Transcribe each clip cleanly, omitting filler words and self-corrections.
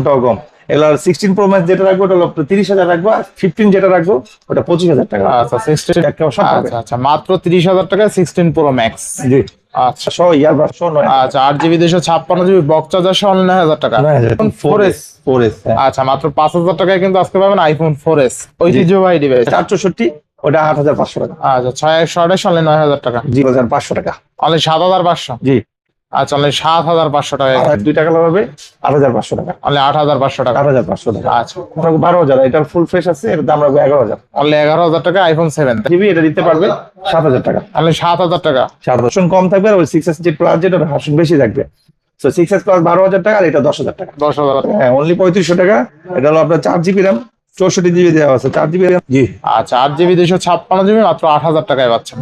কম। এগুলো 16 pro max যেটা রাখবো ওটা হলো 30,000 রাখবো, আর 15 যেটা রাখবো ওটা 25,000 টাকা। আচ্ছা 16, আচ্ছা আচ্ছা মাত্র 30,000 টাকায় 16 প্রো ম্যাক্স। জি আচ্ছা সো ইয়ারবাস সো নয়। আচ্ছা 8GB 256GB বক্স চার্জার সহ 9,000 টাকা। 4S 4S আচ্ছা মাত্র 5,000 টাকায় কিন্তু আজকে পাবেন আইফোন 4S ঐতিহ্যবাহী ডিভাইস। 464 ওটা 8,500 টাকা। আচ্ছা 628 অনলি 9,000 টাকা। জি 500 টাকা অনলি 7,500। জি। আচ্ছা অনলি 7,500 টাকা। আর 2 টাকা হবে 8,500 টাকা। অনলি 8,500 টাকা। 8,500 টাকা। আচ্ছা 12,000 এটার ফুল ফ্রেশ আছে, এর দাম রাখবো 11,000। অনলি 11,000 টাকা আইফোন 7 জিবি এটা দিতে পারবে 7,000 টাকা। অনলি 7,000 টাকা। 7,000 কম থাকবে, আর ওই 6S যে প্লাস যেটা ভার্সন বেশি থাকবে। সো 6S প্লাস 12,000 টাকা, আর এটা 10,000 টাকা। 10,000 টাকা। হ্যাঁ অনলি 3500 টাকা। এটা হলো আপনার 4GB র্যাম 64GB দেওয়া আছে, 4GB র্যাম। জি আচ্ছা 8GB 256GB মাত্র 8,000 টাকায় পাচ্ছেন।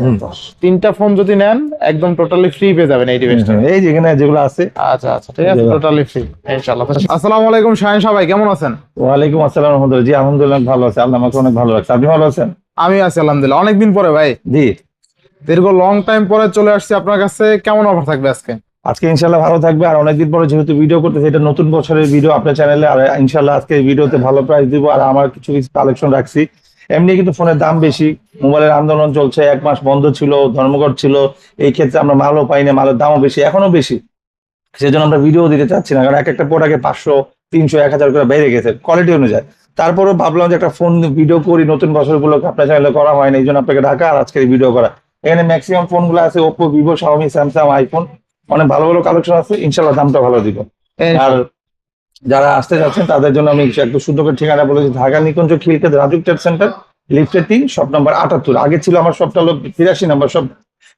তিনটা ফোন যদি নেন একদম টোটালি ফ্রি পেয়ে যাবেন এই ডিভাইসটা। এই যে এখানে যেগুলো আছে। আচ্ছা আচ্ছা ঠিক আছে টোটালি ফ্রি ইনশাআল্লাহ। আসসালামু আলাইকুম শাহিন, সবাই কেমন আছেন? ওয়ালাইকুম আসসালাম রহমতুল্লাহ। জি আলহামদুলিল্লাহ ভালো আছে, আল্লাহ আমাকে অনেক ভালো রাখছে। আপনি ভালো আছেন? আমি আছি আলহামদুলিল্লাহ। অনেকদিন পরে ভাই, জি দীর্ঘ লং টাইম পরে চলে আসছি আপনার কাছে। কেমন অফার থাকবে আজকে? আজকে ইনশাল্লাহ ভালো থাকবে, আর অনেকদিন পরে যেহেতু ভিডিও করতেছি, এটা নতুন বছরের ভিডিও আপনার চ্যানেলে, আর ইনশাল্লাহ আজকে ভিডিওতে ভালো প্রাইস দিব। আর আমার কিছু কিছু কালেকশন রাখছি। এমনি কিন্তু ফোনের দাম বেশি, মোবাইলের আন্দোলন চলছে, 1 মাস বন্ধ ছিল, ধর্মঘট ছিল, এই ক্ষেত্রে আমরা মালও পাই না, মালের দামও বেশি, এখনো বেশি। সেজন্য আমরা ভিডিও দিতে চাচ্ছি না, কারণ এক একটা প্রোডাক্টে 500 300 1000 করে বেড়ে গেছে কোয়ালিটি অনুযায়ী। তারপরেও ভাবলাম যে একটা ফোন ভিডিও করি, নতুন বছরগুলোকে আপনার চ্যানেলে করা হয় না, এই জন্য আপনাকে ঢাকা আর আজকে ভিডিও করা। এখানে ম্যাক্সিমাম ফোনগুলো আছে Oppo, Vivo, Xiaomi, Samsung, iPhone, অনেক ভালো ভালো কালেকশন আছে। ইনশাল্লাহ দামটা ভালো দিব। আর যারা আসতে যাচ্ছেন তাদের জন্য আমি একটু শুদ্ধ করে ঠিকানা বলেছি, ঢাকা নিকুঞ্জ খিলক্ষেত রাজুক ট্রেড সেন্টার, লিফটের 3, শপ নাম্বার 78। আগে ছিল আমার শপটা হলো 83 নাম্বার শপ।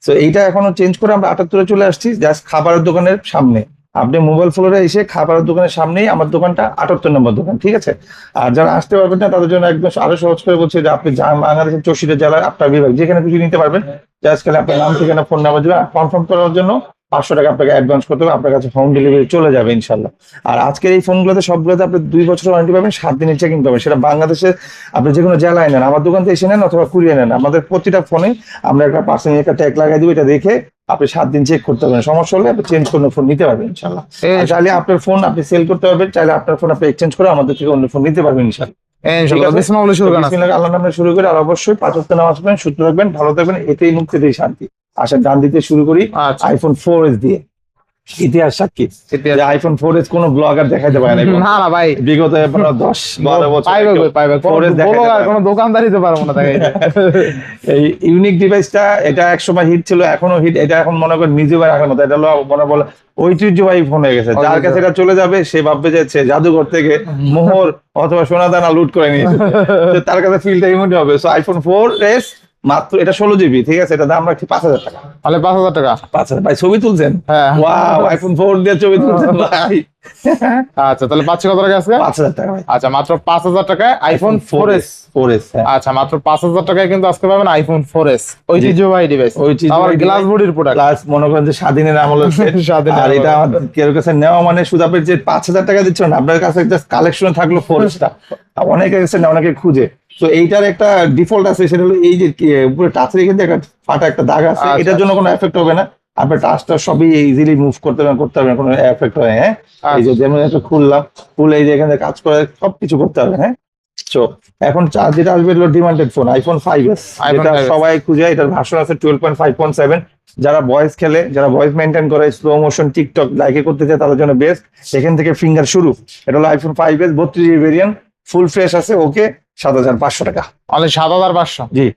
তো এইটা এখনো চেঞ্জ করে আমরা 78-এ চলে আসছি, জাস্ট খাবারের দোকানের সামনে। আপনি মোবাইল ফ্লোরে এসে খাবারের দোকানের সামনেই আমার দোকানটা, 78 নম্বর দোকান, ঠিক আছে? আর যারা আসতে পারবেন না তাদের জন্য একদম আরো সহজ করে বলছি যে আপনি বাংলাদেশের 64 জেলার আপনার বিভাগ যেখানে খুশি নিতে পারবেন। জাস্ট খালি আপনার নাম, ঠিকানা, ফোন নাম্বার দিবেন। কনফার্ম করার জন্য 500 টাকা আপনাকে অ্যাডভান্স করতে হবে, আপনার কাছে হোম ডেলিভারি চলে যাবে ইনশাল্লাহ। আর আজকের এই ফোনগুলোতে সবগুলোতে আপনি 2 বছরের ওয়ারেন্টি পাবেন, 7 দিনের চেকিং পাবেন। সেটা বাংলাদেশে আপনি যে কোনো জেলায় নেন, আমার দোকান থেকে এসে নেন অথবা কুরিয়ে নেন, আমাদের প্রতিটা ফোনে আমরা একটা পার্সেন্ট একটা ট্যাগ লাগাই দিব। এটা দেখে আপনি 7 দিন চেক করতে পারবেন, সমস্যা হলে আপনি চেঞ্জ করে ফোন নিতে পারবেন ইনশাল্লাহ। চাইলে আপনার ফোন আপনি সেল করতে পারবেন, চাইলে আপনার ফোন আপনি এক্সচেঞ্জ করে আমাদের থেকে অন্য ফোন নিতে পারবেন ইনশাল্লাহ। আল্লাহর নামে শুরু করে, আর অবশ্যই 5 ওয়াক্ত নামাজ পড়বেন, সুস্থ থাকবেন, ভালো থাকবেন, এতেই মুক্তি, এতেই শান্তি। আসেন গান দিতে শুরু করি আইফোন 4S দিয়ে। ইতিহাস সাক্ষী যে আইফোন 4S কোন ব্লগার দেখাইতে পারে না না ভাই, বিগত 10-12 বছর কোনো দোকানদার দিতে পারবো না। এই ইউনিক ডিভাইসটা, এটা একসময় হিট ছিল, এখনো হিট। এটা এখন মনে করেন নিজেও রাখার মতো, এটা হলো মনে বলে ঐতিহ্যবাহী ফোন হয়ে গেছে। যার কাছে এটা চলে যাবে সে ভাববে যে জাদুঘর থেকে মোহর অথবা সোনাদানা লুট করে নিয়েছে, তার কাছে ফিলটা এমনই হবে। সো আইফোন 4S মাত্র, এটা 16GB, ঠিক আছে? এটা দাম রাখছি 5,000 টাকা। 5,000 টাকা। 5,000 ভাই, ছবি তুলছেন? ওয়াও, আইফোন 4 দিয়ে ছবি তুলছেন ভাই। আচ্ছা তাহলে পাচ্ছি কত টাকা আজকে? 5,000 টাকা ভাই। আচ্ছা মাত্র 5,000 টাকায় আইফোন 4S। আচ্ছা মাত্র 5,000 টাকায় কিন্তু আজকে পাবেন আইফোন 4S ঐতিহ্যবাহী ডিভাইস, আবার গ্লাস বডির প্রোডাক্ট। প্লাস মনে করেন যে স্বাধীনের আমল আছে। আর এটা আমাদের কেউ কাছে নেওয়া মানে শুধু আপনি যে 5,000 টাকা দিচ্ছেন, আপনার কাছে জাস্ট কালেকশনে থাকলো 4S-টা। অনেকে কাছে না, অনেকে খুঁজে। তো এইটার একটা ডিফল্ট আছে, সেটা হলো এই যে উপরে টাচের কিন্তু একটা ফাটা একটা দাগ আছে, এটার জন্য কোনো এফেক্ট হবে না। আপনার টাচটা সবই ইজিলি মুভ করতে পারবেন, কোনো এফেক্ট হয়। হ্যাঁ এই যে যেমন একটা খুললাম, খুলে এই যে এখানে কাজ করে সবকিছু করতে হবে। হ্যাঁ তো এখন যেটা আসবে হলো ডিমান্ডেড ফোন আইফোন 5S, এটা সবাই খুঁজে। এটার ভার্সন আছে 12.5.7। যারা ভয়েস খেলে, যারা ভয়েস মেনটেন করে, স্লো মোশন, টিকটক লাইকে করতে চায়, তাদের জন্য বেস্ট। এখান থেকে ফিঙ্গার শুরু। এটা হলো iPhone 5S 32GB variant, full fresh আছে। ওকে 7,500 টাকা। অনলি 7,500? জি।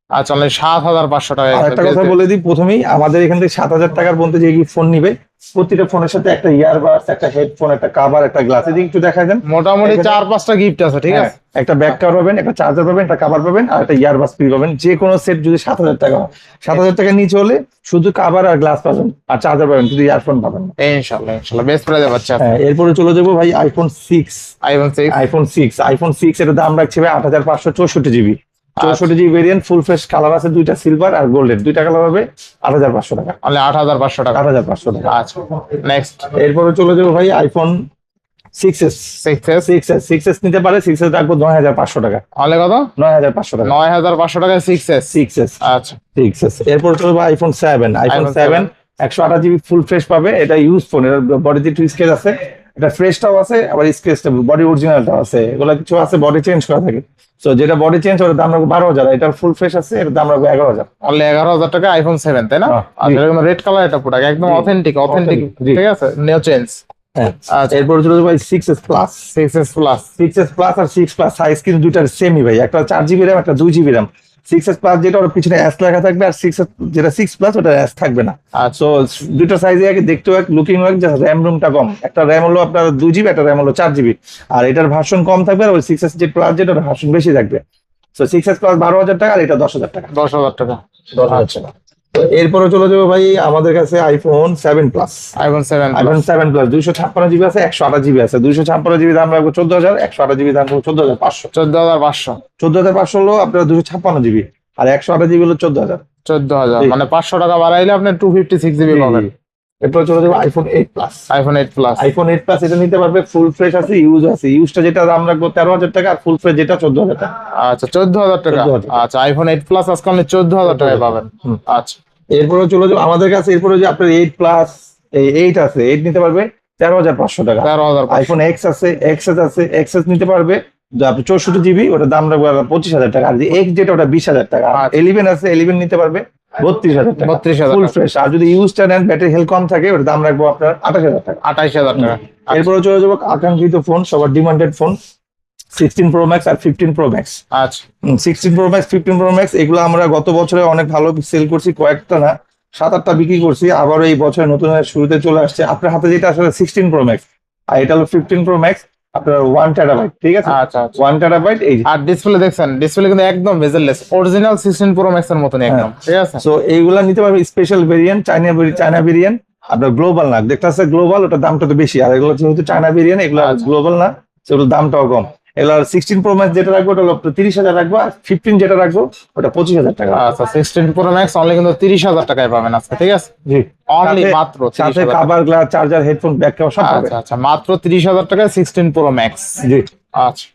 আচ্ছা অনলি 7,500 টাকা। একটা কথা বলে দিই প্রথমেই, আমাদের এখান থেকে 7,000 টাকার মধ্যে যে ফোন নিবে, প্রতিটা ফোনের সাথে একটা ইয়ারবাডস, একটা হেডফোন, একটা কভার, একটা গ্লাস। এদিকে একটু দেখা দেন, মোটামুটি 4-5টা গিফট আছে, ঠিক আছে? একটা ব্যাক কভার পাবেন, একটা চার্জার পাবেন, একটা কভার পাবেন, আর একটা ইয়ারবাডস ফ্রি পাবেন। যে কোনো সেট যদি 7,000 টাকা হয়, 7,000 টাকা নিচে হলে শুধু কভার আর গ্লাস পাবেন, আর চার্জার পাবেন, শুধু ইয়ারফোন পাবেন না। ইনশাআল্লাহ ইনশাআল্লাহ বেস্ট প্রাইসে পাচ্ছেন। এরপরে চলে যাবো ভাই আইফোন 6। আইফোন 6 এর দাম রাখছি ভাই 8,564GB। 64GB variant, full fresh colour আছে, 2টা সিলভার আর গোল্ডেন, 2টা কালার হবে 8,500 টাকা। অনলি 8,500 টাকা। 8,500 টাকা। আচ্ছা নেক্সট, এরপরে চলে যাবো ভাই আইফোন 6s নিতে পারে। 6s রাখবো 9,500 টাকা। অনলি কত? 9,500 টাকা। 9,500 টাকায় 6s। আচ্ছা 6s। এরপর চলে যাবো আইফোন 7। 128GB ফুল ফ্রেশ পাবে। এটা ইউজ ফোন, এর বডিতে একটু স্কেচ আছে। এটা ফ্রেশটাও আছে, আবার স্কেচটা বডি অরিজিনালটাও আছে, এগুলো কিছু আছে বডি চেঞ্জ করা থাকে। তো যেটা বডি চেঞ্জ ওটার দাম রাখবো 12,000, এটা ফুল ফ্রেশ আছে, এটার দাম রাখবো 11,000। অনলি 11,000 টাকা আইফোন 7, তাই না? আচ্ছা, এরকম রেড কালার এটা প্রোডাক্ট একদম অথেন্টিক, ঠিক আছে, নিও চেঞ্জ। আচ্ছা, এরপর চলে যাবো ভাই 6s plus. 6s plus, 6s plus আর 6 প্লাস সাইজ কিন্তু দুইটার সেমই ভাই, একটা 4GB র্যাম, একটা 2GB র্যাম। 6s প্লাস যেটা ওর পিছনে এস লেখা থাকবে, আর 6s যেটা 6 প্লাস ওটা এস থাকবে না। আচ্ছা। তো দুইটা সাইজে আগে দেখতেও এক, লুকিং এক, জাস্ট র্যাম রুমটা কম। একটা র্যাম হলো আপনার 2GB, একটা র্যাম হলো 4GB, আর এটার ভার্সন কম থাকবে, আর ওই 6s যে প্লাস যেটা ওটার ভার্সন বেশি থাকবে। তো 6s প্লাস 12,000 টাকা, আর এটা 10,000 টাকা। 10,000 টাকা। 10,000 টাকা। এরপরে চলে যাবো ভাই আমাদের কাছে iPhone 7 plus. IPhone 7 iPhone 7 plus 256GB আছে, 128GB আছে। 256GB দাম রাখবো 14,000, 128GB দাম রাখবো 14,500। 14,500। 14,500 হলো আপনার 256GB, আর 128GB হলো 14,000। 14,000 মানে 500 টাকা বাড়াইলে আপনি 256GB পাবেন। এরপর চলে যাবো iPhone 8 plus. IPhone 8 plus. IPhone 8 plus এটা নিতে পারবে, ফুল ফ্রেশ আছে, ইউজ আছে। ইউজটা যেটা দাম রাখবো 13,000 টাকা, আর ফুল ফ্রেশ যেটা 14,000 টাকা। আচ্ছা, 14,000 টাকা। 14,000 টাকা। আচ্ছা, আইফোন 8 প্লাস আজকে আপনি 14,000 টাকায় পাবেন। আচ্ছা, এরপরে চলে যাবো আমাদের কাছে, এরপরে যে আপনার 8 প্লাস, এই 8 আছে, 8 নিতে পারবে 13,500 টাকা। 13,500। আইফোন এক্স আছে, এক্সএস আছে, এক্সএস নিতে পারবে যে আপনি 64GB, ওটার দাম রাখবো 25,000 টাকা। আর যে এক্স যেটা ওটা 20,000 টাকা। আর 11 আছে, 11 নিতে পারবে 32,000 টাকা। 32,000 ফুল ফ্রেশ। আর যদি ইউজটা নেন, ব্যাটারি হেলথ কম থাকে, ওটার দাম রাখবো আপনার 28,000 টাকা। 28,000 টাকা। এরপরে চলে যাবো আকাঙ্ক্ষিত ফোন, সবার ডিমান্ডেড ফোন, 16 প্রো ম্যাক্স আর 15 প্রো ম্যাক্স। আচ্ছা, 16 প্রো ম্যাক্স, 15 প্রো ম্যাক্স এগুলো আমরা গত বছরে অনেক ভালো সেল করছি, কয়েকটা না 7-8টা বিক্রি করছি। আবার এই বছরের নতুন শুরুতে চলে আসছে। আপনার হাতে যেটা আসলে 16 প্রো ম্যাক্স, আর এটা হলো 15 প্রো ম্যাক্স, আপনার 1 টেরাবাইট, ঠিক আছে? আচ্ছা, আচ্ছা। 1 টেরাবাইট। এই আর ডিসপ্লে দেখছেন, ডিসপ্লে কিন্তু একদম বেজেললেস, অরিজিনাল 16 প্রো ম্যাক্স এর মতনই একদম, ঠিক আছে? সো এইগুলা নিতে পারবে স্পেশাল ভেরিয়েন্ট, চায়না ভেরিয়েন্ট। আপনার গ্লোবাল না, দেখতে আছে গ্লোবাল, ওটার দামটা তো বেশি। আর এগুলো যেহেতু চায়না ভেরিয়েন্ট, এগুলো গ্লোবাল না, সেগুলোর দামটাও কম। এগুলো 16 প্রো ম্যাক্স যেটা রাখবো ওটা হলো 30,000 রাখবো, আর 15 যেটা রাখবো ওটা 25,000 টাকা। আচ্ছা, 16 প্রো ম্যাক্স অনলি কিন্তু 30,000 টাকায় পাবেন আজকে, ঠিক আছে? জি, অনলি মাত্র সাথে 30,000 টাকা। Cover, glass, charger, headphone, back cover সব পাবে। আচ্ছা, আচ্ছা, মাত্র 30,000 টাকায় 16 প্রো ম্যাক্স। জি। আচ্ছা,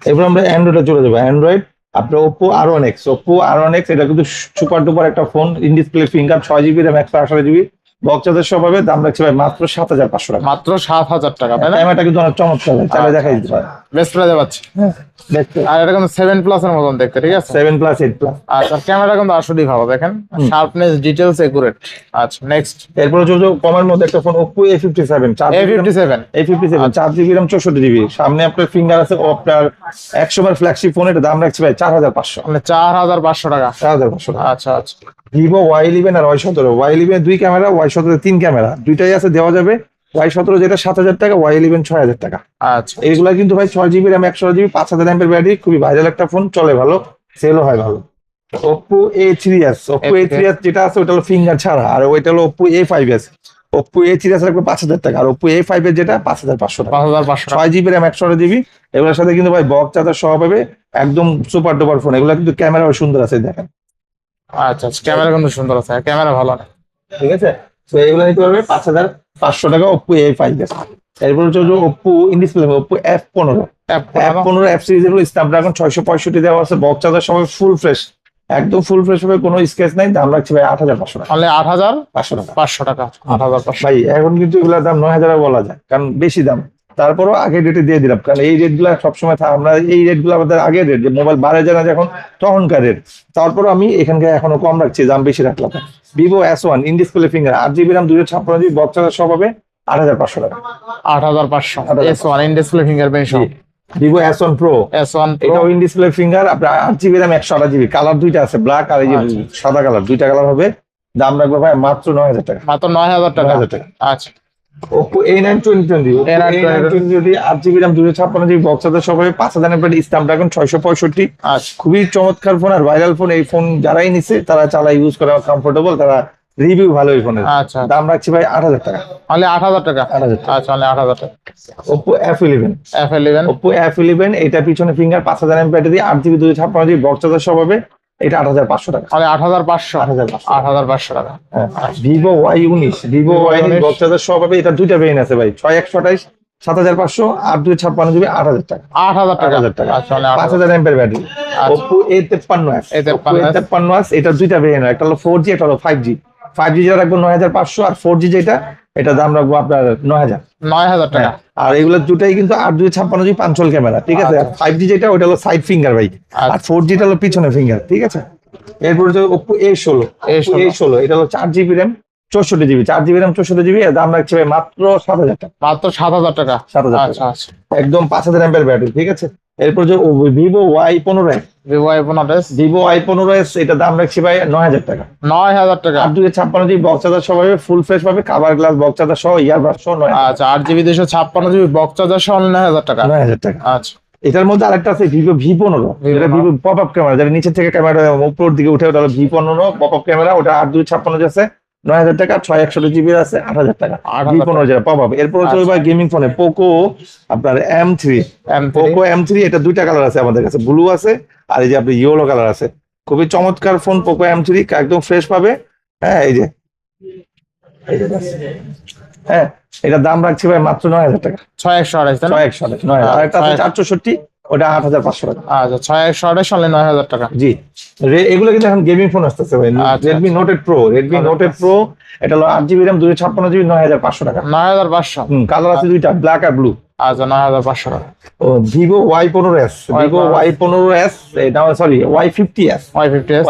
এরপর আমরা অ্যান্ড্রয়েডে চলে যাবো। অ্যান্ড্রয়েড আপনার ওপো R1X। ওপো R1X এটা কিন্তু সুপার ডুপার একটা phone, in display finger, 6GB RAM, 128GB, box charger সব হবে। দাম রাখছে ভাই মাত্র 7,500 টাকা। মাত্র 7,000 টাকা, তাই না? ক্যামেরাটা কিন্তু অনেক চমৎকার, চালে দেখাই দিতে পারে। বেস্ট প্রাইসে পাচ্ছি। আর এটা কিন্তু 7 প্লাস এর মতন দেখতে, ঠিক আছে? 7 প্লাস, 8 প্লাস। আচ্ছা, ক্যামেরা কিন্তু আসলেই ভালো, দেখেন, শার্পনেস, ডিটেইলস একুরেট। আচ্ছা, নেক্সট এরপরে চলছে কমের মধ্যে একটা phone, Oppo A57। A57 4GB RAM, 64GB। সামনে আপনার ফিঙ্গার আছে, ও আপনার 100 বার ফ্ল্যাগশিপ ফোন। এটা দাম রাখছে ভাই 4,500। মানে 4,500 টাকা। 4,500 টাকা। আচ্ছা, আচ্ছা। ভিভো Y11 আর Y17। Y11 2 camera, Y17 3 camera, দুইটাই আছে, দেওয়া যাবে। Y17 যেটা 7,000 টাকা, Y11 6,000 টাকা। আচ্ছা, এইগুলা কিন্তু ভাই 6GB র্যাম, 128GB, 5,000 এমপের ব্যাটারি, খুবই ভাইরাল একটা ফোন, চলে ভালো, সেলও হয় ভালো। Oppo A3s। Oppo A3s যেটা আছে ওটা হলো ফিঙ্গার ছাড়া, আর ওইটা হলো Oppo A5s। Oppo A3s রাখবে 5,000 টাকা, আর Oppo A5 এর যেটা 5,500 টাকা। 5,500 টাকা। 6GB RAM, 128GB। এগুলোর সাথে কিন্তু ভাই বক্স চার্জার সহ পাবে, একদম সুপার ডুপার ফোন। এগুলো কিন্তু ক্যামেরাও সুন্দর আছে, দেখেন। আচ্ছা, ক্যামেরা কিন্তু সুন্দর আছে, ক্যামেরা ভালো না, ঠিক আছে? তো এগুলো নিতে পারবে 5,500 টাকা, Oppo A5s। এরপর হচ্ছে Oppo in display, Oppo F15। F15 F সিরিজের স্ন্যাপড্রাগন 665 দেওয়া আছে, বক্স চার্জার সবাই ফুল ফ্রেশ, একদম ফুল ফ্রেশ হবে, কোনো স্কেচ নাই। দাম রাখছে ভাই 8,500 টাকা। অনলি 8,500 টাকা। 500 টাকা। 8,500 ভাই এখন কিন্তু এগুলোর দাম 9,000 বলা যায়, কারণ বেশি দাম। তারপরও আগের রেটে দিয়ে দিলাম, কারণ এই রেট গুলা সবসময় আমরা এই রেট গুলো আমাদের আগের রেট, যে মোবাইল বাড়ে যায় না যখন, তখনকার রেট। তারপরও আমি এখানকার এখনো কম রাখছি, দাম বেশি রাখলাম। Vivo S1 in display finger, 8GB RAM, 256GB, box charger সব হবে 8,500 টাকা। 8,500 S1 ইন ডিসপ্লে ফিঙ্গারপ্রিন্ট সহ। Vivo S1 pro. S1 এটাও ইন ডিসপ্লে ফিঙ্গার, আপনার 8GB র্যাম, 128GB, কালার দুইটা আছে, ব্ল্যাক আর এই যে সাদা কালার, দুইটা কালার হবে। দাম রাখবো ভাই মাত্র 9,000 টাকা। মাত্র 9,000 টাকা। 9,000 টাকা। আচ্ছা, Oppo A9 2020। A9 যদি 8GB RAM, 256GB, box charger সহ হবে, 5,000 এমএএইচ, স্ন্যাপড্রাগন 665। আচ্ছা, খুবই চমৎকার ফোন আর ভাইরাল ফোন। এই ফোন যারাই নিছে তারা চালা, ইউজ করা কমফোর্টেবল, তারা রিভিউ ভালো এই ফোনের। আচ্ছা। দাম রাখছি ভাই 8,000 টাকা। অনলি 8,000 টাকা। 8,000 টাকা। আচ্ছা, অনলি 8,000 টাকা। Oppo F11। Oppo F11 এটা পিছনে finger, 5,000 mAh battery, 8GB 256GB, box charger সব হবে। এটা 8,500 টাকা। অনলি 8,500। 8,500। 8,500 টাকা। Vivo Y19। Vivo Y19 box charger সব হবে। এটা দুইটা ভেরিয়েন্ট আছে ভাই, 6,128, 7,500, আর 256GB, 8,000 টাকা। 8,000 টাকা। 8,000 টাকা। আচ্ছা, only 5,000 mAh battery. Oppo A53s। Oppo A53s। A53s এটা দুইটা ভেরিয়েন্ট, একটা হলো 4G, একটা হলো 5G। 5G যেটা রাখবো 9,500, আর 4G যেটা এটা দাম রাখবো আপনার 9,000। 9,000 টাকা। আর এগুলো দুটাই কিন্তু 8/256 পাঞ্চল ক্যামেরা, ঠিক আছে। 5G যেটা ওটা হলো সাইড ফিঙ্গার ভাই, আর 4G টা হলো পিছনে ফিঙ্গার, ঠিক আছে। এরপর হচ্ছে Oppo A16। এটা হলো 4GB RAM 64GB, 4GB RAM 64GB, এর দাম রাখছে ভাই মাত্র 7,000 টাকা। মাত্র 7,000 টাকা। 7,000 আচ্ছা টাকা, আচ্ছা। একদম 5,000 mAh ব্যাটারি, ঠিক আছে। এরপর যে Vivo Y15s, Vivo Y15s, এটা দাম রাখছি ভাই 9,000 টাকা। 9,000 টাকা। 8/256 বক্স চার্জার সহ ফুল ফ্রেশ পাবে, কাভার গ্লাস বক্স চার্জার সহ, ইয়ারবাড সহ 9,000 আচ্ছা, 8GB 256GB বক্স চার্জার সহ 9,000 টাকা। 9,000 টাকা। আচ্ছা, এটার মধ্যে আরেকটা আছে ভিভো V15, যেটা ভিভো পপ আপ ক্যামেরা, যেটা নিচের থেকে ক্যামেরা উপর দিকে উঠে, ওটা হলো V15 পপ আপ ক্যামেরা, ওটা 8/256 আছে 9,000 টাকা, 6/128GB আছে 8,000 টাকা। 8,000 V15 যেটা পপ আপ। এরপর হচ্ছে ওই গেমিং ফোনে পোকো আপনার পোকো M3, এটা দুইটা কালার আছে আমাদের কাছে, ব্লু আছে আর এই যে আপনার ইয়েলো কালার আছে। খুবই চমৎকার ফোন পোকো M3, একদম ফ্রেশ পাবে। হ্যাঁ, এই যে হ্যাঁ, এটার দাম রাখছি ভাই মাত্র 9,000 টাকা। 6,128 তাই না? 6,128, 9,000। আর একটা আছে 464, ওটা 8,500 টাকা। আচ্ছা, 6,128 হলে 9,000 টাকা। জি, এগুলো কিন্তু এখন গেমিং ফোন আসতেছে ভাই। আচ্ছা, Redmi Note 8 Pro, Redmi Note 8 Pro, এটা হলো 8GB RAM 256GB, 9,500 টাকা। 9,500। কালার আছে দুইটা, ব্ল্যাক আর ব্লু। আচ্ছা, 9,500 টাকা। ও Vivo Y15s, Vivo Y15s, এটা sorry Y50s,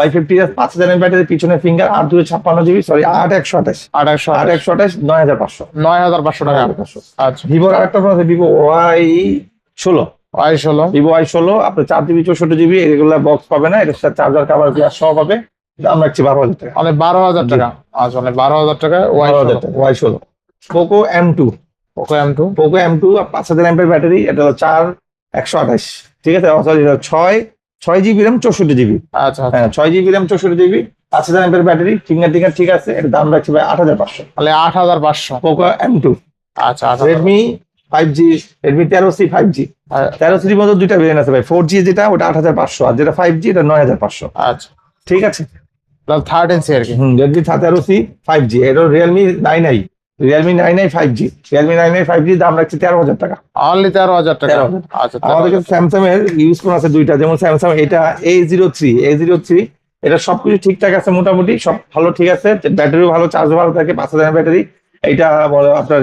Y50s 5,000 mAh battery, পিছনে ফিঙ্গার, 8/256GB, সরি 8/128, 8/128, 9,500। 9,500 টাকা। আচ্ছা, ভিভোর আরেকটা ফোন আছে, Vivo Y16, Vivo Y16, আপনার 4GB 64GB, এগুলা বক্স পাবে না, এটার সাথে চার্জার কাভার গ্লাস সহ পাবে, দাম রাখছি 12,000 টাকা। অনেক 12,000 টাকা। আচ্ছা, অনেক 12,000 টাকা। Y16। Poco M2, Poco M2 5,000 mAh battery, এটা হলো 4/128, ঠিক আছে। Sorry, 6GB RAM 64GB। আচ্ছা, হ্যাঁ, 6GB RAM 64GB, 5,000 mAh battery, finger ঠিক আছে, এর দাম রাখছি ভাই 8,500। তাহলে 8,500। Poco M2। আচ্ছা, Redmi 5G, Redmi 13C 5G, 13C মধ্যে দুইটা ভেরিয়েন্ট আছে ভাই। 4G যেটা, ওটা 8,500, আর যেটা 5G, এটা 9,500। আচ্ছা, ঠিক আছে। তাহলে 13C আর কি। Redmi 13C 5G, এটা Realme 9i, Realme 9i 5G, Realme 9i 5G, দাম রাখছি 13,000 টাকা। অনলি 13,000 টাকা। 13,000। আচ্ছা, আমাদের কাছে স্যামসাং এর ইউজ ফোন আছে দুইটা, যেমন স্যামসাং এটা A03, এটা সবকিছু ঠিকঠাক আছে, মোটামুটি সব ভালো, ঠিক আছে। ব্যাটারিও ভালো, চার্জও ভালো থাকে, 5,000 ব্যাটারি। এটা আপনার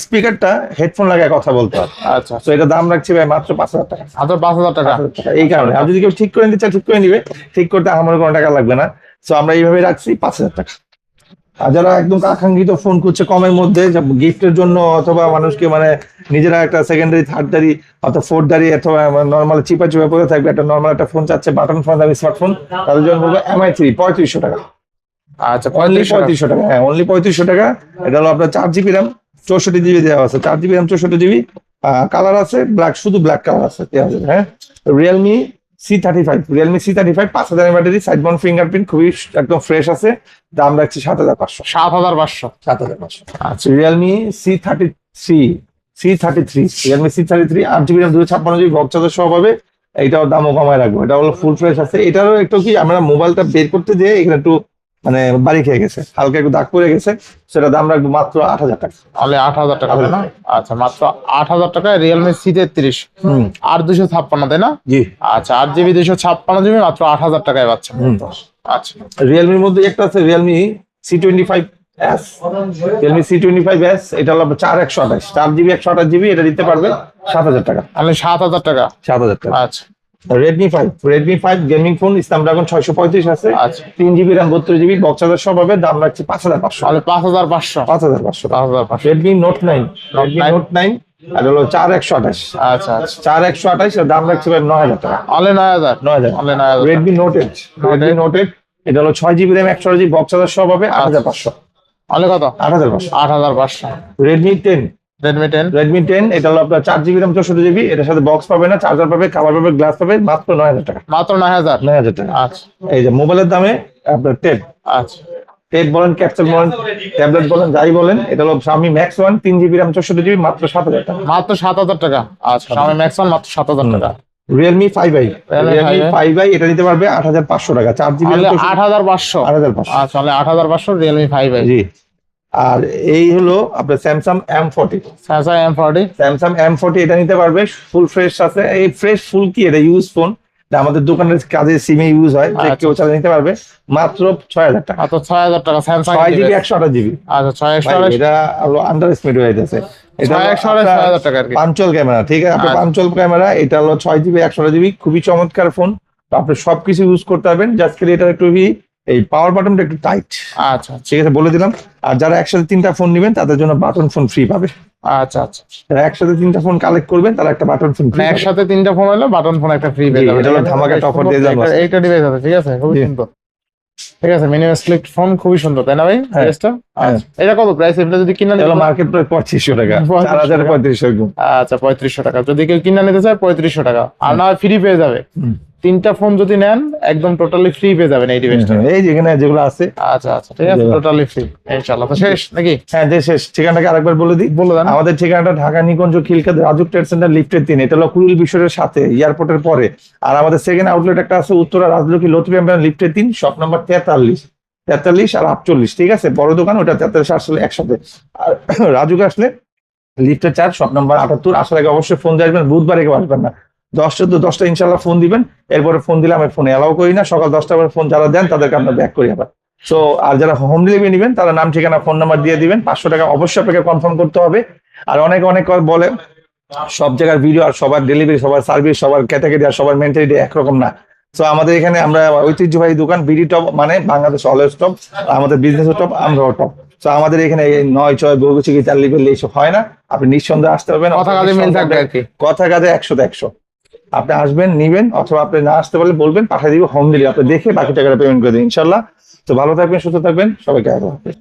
স্পিকারটা হেডফোন লাগায় কথা বলতে হয়। আচ্ছা, তো এটা দাম রাখছি ভাই মাত্র 5,000 টাকা। মাত্র 5,000 টাকা। এই কারণে, আর যদি কেউ ঠিক করে নিতে চায়, ঠিক করে নিবে, ঠিক করতে আমার কোনো টাকা লাগবে না। তো আমরা এইভাবে রাখছি 5,000 টাকা। আর যারা একদম আকাঙ্ক্ষিত ফোন করছে কমের মধ্যে, গিফটের জন্য অথবা মানুষকে মানে নিজেরা একটা সেকেন্ডারি, থার্ডারি অথবা ফোর্থদারি, অথবা নর্মাল চিপা পরে থাকবে, একটা নর্মাল একটা ফোন চাচ্ছে, বাটন ফোন, দামি স্মার্টফোন, তাদের জন্য বলবো MI3 3500 টাকা। আচ্ছা, অনলি 3500 টাকা। হ্যাঁ, অনলি 3500 টাকা। এটা হলো আপনার 4GB RAM 64GB দেওয়া আছে, 4GB RAM 64GB, কালার আছে ব্ল্যাক, শুধু ব্ল্যাক কালার আছে দেওয়া যাবে। হ্যাঁ, Realme C35, 5,000 battery, side Mount fingerprint, খুবই একদম ফ্রেশ আছে, দাম রাখছি 7,500। 7,500। আচ্ছা, Realme C33, 8GB RAM 256GB box charger সহ পাবে, এইটাও দামও কমায় রাখবো। এটা হলো ফুল ফ্রেশ আছে। এটারও একটু কি, আমরা মোবাইলটা বের করতে যেয়ে এখানে একটু মানে বাড়ি খেয়ে গেছে, হালকা একটু দাগ পড়ে গেছে, সেটা দাম রাখবো মাত্র 8,000 টাকা। অনলি 8,000 টাকা না? আচ্ছা, মাত্র 8,000 টাকায় Realme C33 8/256, তাই না? জি। আচ্ছা, 8GB 256GB মাত্র 8,000 টাকায় পাচ্ছেন। আচ্ছা, রিয়েলমির মধ্যে একটা আছে Realme C25s, এটা হলো 4/128, 4GB 128GB, এটা দিতে পারবে 7,000 টাকা। অনলি 7,000 টাকা। 7,000 টাকা। আচ্ছা, Redmi 5 গেমিং ফোন, Snapdragon 635 আছে। আচ্ছা, 3GB RAM 32GB box charger সহ পাবে, দাম রাখছি 5,500। অনলি 5,500। 5,500। Redmi Note 9, আর হলো 4/128। আচ্ছা, 4/128, এর দাম রাখছি ভাই 9,000 টাকা। অনলি 9,000। 9,000। অনলি 9,000। Redmi Note 8, এটা হলো 6GB RAM 128GB box charger সহ পাবে, 8,500। অনলি কত? 8,500। 8,500। Redmi 10, এটা হলো আপনার 4GB RAM 64GB, এটার সাথে বক্স পাবে না, চার্জার পাবে, কাভার পাবে, গ্লাস পাবে, মাত্র 9,000 টাকা। মাত্র 9,000। 9,000 টাকা। আচ্ছা, এই যে মোবাইলের দামে আপনার আচ্ছা, টেপ বলেন, ক্যাপচার বলেন, ট্যাবলেট বলেন, যাই বলেন, এটা হলো Xiaomi Max 1 3GB RAM 64GB, মাত্র 7,000 টাকা। মাত্র 7,000 টাকা। আচ্ছা, Xiaomi Max 1 মাত্র 7,000 টাকা। Realme 5i, এটা নিতে পারবে 8,500 টাকা, 4GB RAM 8,500। 8,500। আচ্ছা, অনলি 8,500 Realme 5i। জি। আর এই হলো আপনার Samsung M40, Samsung M40, এটা নিতে পারবে, ফুল ফ্রেশ আছে। এই ফ্রেশ ফুল কি, এটা ইউজ ফোন, আমাদের দোকানের কাজে সিমে ইউজ হয়, যে কেউ চালিয়ে নিতে পারবে মাত্র 6000 টাকা। মাত্র 6000 টাকা স্যামসাং 6GB 128GB। আচ্ছা 628 এটা হলো আন্ডার এস্টিমেট হয়ে যাচ্ছে। এটা 6000 টাকা আর কি। পাঞ্চল ক্যামেরা, ঠিক আছে, আপনার পাঞ্চল ক্যামেরা, এটা হলো 6GB 128GB, খুবই চমৎকার ফোন। তো আপনি সবকিছু ইউজ করতে পারবেন, জাস্ট এটা একটু এই পাওয়ার বাটনটা একটু টাইট। আচ্ছা ঠিক আছে, বলে দিলাম। আর যারা একসাথে 3টা ফোন নেবেন তাদের জন্য বাটন ফোন ফ্রি পাবে। আচ্ছা আচ্ছা, যারা একসাথে 3টা ফোন কালেক্ট করবেন তারা একটা বাটন ফোন ফ্রি। একসাথে 3টা ফোন হলে বাটন ফোন একটা ফ্রি পেয়ে যাবেন। এটা হলো ধামাকা অফার দিয়ে যাবো। এইটা ডিভাইস আছে, ঠিক আছে, খুবই সুন্দর। ঠিক আছে, মিনিমাম স্লিক ফোন খুবই সুন্দর, তাই না ভাই? ডিভাইসটা এটা কত প্রাইস? এটা যদি কিনা নিতে, মার্কেট প্রাইস 2500 টাকা, 4500। আচ্ছা 3500 টাকা। যদি কেউ কিনা নিতে চায় 3500 টাকা, আর না ফ্রি পেয়ে যাবে। 3টা ফোন যদি নেন একদম টোটালি ফ্রি পেয়ে যাবেন এই ডিভাইসটা। এই যেখানে যেগুলো আছে। আচ্ছা আচ্ছা, ঠিক আছে, টোটালি ফ্রি ইনশাআল্লাহ। তো শেষ নাকি? হ্যাঁ, যে শেষ। ঠিকানাটাকে আরেকবার বলে দিই। বলে দেন। আমাদের ঠিকানাটা ঢাকা নিকুঞ্জ খিলক্ষেত রাজুক ট্রেড সেন্টার লিফটের 3। এটা হলো কুড়িল বিশ্বরের সাথে, এয়ারপোর্টের পরে। আর আমাদের সেকেন্ড আউটলেট একটা আছে উত্তরা রাজলক্ষ্মী লতিফ এম্পায়ার লিফটের 3, শপ নাম্বার 43 আর 48। ঠিক আছে, বড় দোকান ওটা 43 আসলে একসাথে। আর রাজুক আসলে লিফটের 4, শপ নাম্বার 78। আসার আগে অবশ্যই ফোন দিয়ে আসবেন, বুধবার কেউ আসবেন না। 10-10টা ইনশাল্লাহ ফোন দিবেন। এরপরে ফোন দিলে আমি ফোন এলাও করি না, সকাল 10টার পরে ফোন যারা দেন তাদেরকে আমরা ব্যাক করি আবার। সো আর যারা হোম ডেলিভারি নেবেন তারা নাম ঠিকানা ফোন নাম্বার দিয়ে দিবেন। 500 টাকা অবশ্যই আপনাকে কনফার্ম করতে হবে। আর অনেক বলে সব জায়গার ভিডিও আর সবার ডেলিভারি, সবার সার্ভিস, সবার ক্যাটাগরি আর সবার মেন্টালিটি একরকম না। তো আমাদের এখানে আমরা ঐতিহ্যবাহী দোকান, বিডি টপ মানে বাংলাদেশ অলওয়েজ টপ, আমাদের বিজনেস টপ, আমরাও টপ। তো আমাদের এখানে 9-6 বহুগুছি কি 4 লিটার এইসব হয় না। আপনি নিঃসন্দেহে আসতে পারবেন, কথা কাজে মিল থাকবে আর কি। কথা কাজে 100-100। আপনি আসবেন, নিবেন, অথবা আপনি না আসতে পারলে বলবেন, পাঠিয়ে দিব হোম ডেলিভারি। আপনি দেখে বাকি টাকাটা পেমেন্ট করে দিন ইনশাল্লাহ। তো ভালো থাকবেন, সুস্থ থাকবেন, সবাইকে আল্লাহ হাফেজ।